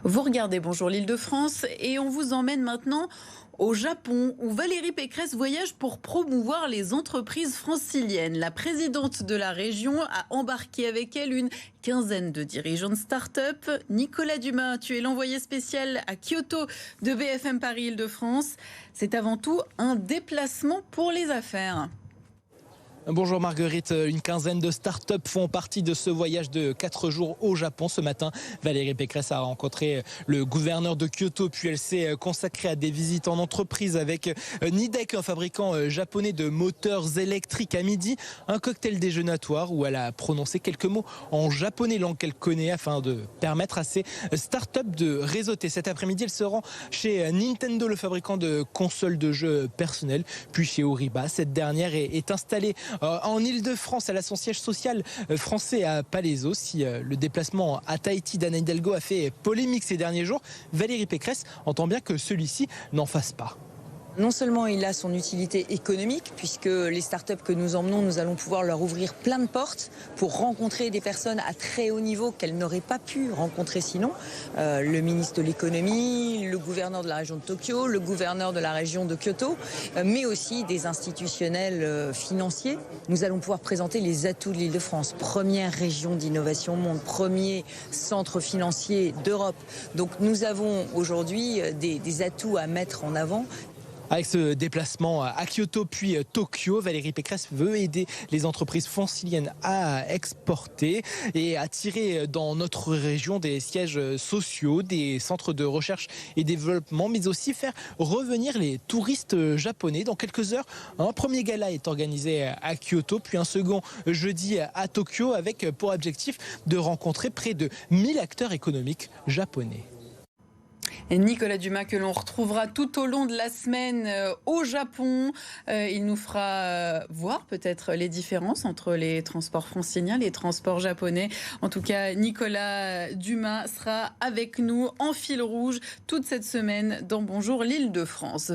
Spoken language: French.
Vous regardez Bonjour l'Île-de-France et on vous emmène maintenant au Japon où Valérie Pécresse voyage pour promouvoir les entreprises franciliennes. La présidente de la région a embarqué avec elle une quinzaine de dirigeants de start-up. Nicolas Dumas, tu es l'envoyé spécial à Kyoto de BFM Paris Île-de-France. C'est avant tout un déplacement pour les affaires. Bonjour Marguerite, une quinzaine de start-up font partie de ce voyage de 4 jours au Japon. Ce matin, Valérie Pécresse a rencontré le gouverneur de Kyoto, puis elle s'est consacrée à des visites en entreprise avec Nidec, un fabricant japonais de moteurs électriques. À midi, un cocktail déjeunatoire où elle a prononcé quelques mots en japonais, langue qu'elle connaît, afin de permettre à ces start-up de réseauter. Cet après-midi, elle se rend chez Nintendo, le fabricant de consoles de jeux personnelles, puis chez Oriba. Cette dernière est installée en Île-de-France. Elle a son siège social français à Palaiseau. Si le déplacement à Tahiti d'Anne Hidalgo a fait polémique ces derniers jours, Valérie Pécresse entend bien que celui-ci n'en fasse pas. Non seulement il a son utilité économique, puisque les startups que nous emmenons, nous allons pouvoir leur ouvrir plein de portes pour rencontrer des personnes à très haut niveau qu'elles n'auraient pas pu rencontrer sinon. Le ministre de l'économie, le gouverneur de la région de Tokyo, le gouverneur de la région de Kyoto, mais aussi des institutionnels financiers. Nous allons pouvoir présenter les atouts de l'Île-de-France, première région d'innovation au monde, premier centre financier d'Europe. Donc nous avons aujourd'hui des atouts à mettre en avant. Avec ce déplacement à Kyoto puis Tokyo, Valérie Pécresse veut aider les entreprises franciliennes à exporter et attirer dans notre région des sièges sociaux, des centres de recherche et développement, mais aussi faire revenir les touristes japonais. Dans quelques heures, un premier gala est organisé à Kyoto, puis un second jeudi à Tokyo, avec pour objectif de rencontrer près de 1000 acteurs économiques japonais. Et Nicolas Dumas que l'on retrouvera tout au long de la semaine au Japon. Il nous fera voir peut-être les différences entre les transports franciliens, les transports japonais. En tout cas, Nicolas Dumas sera avec nous en fil rouge toute cette semaine dans Bonjour l'Île-de-France.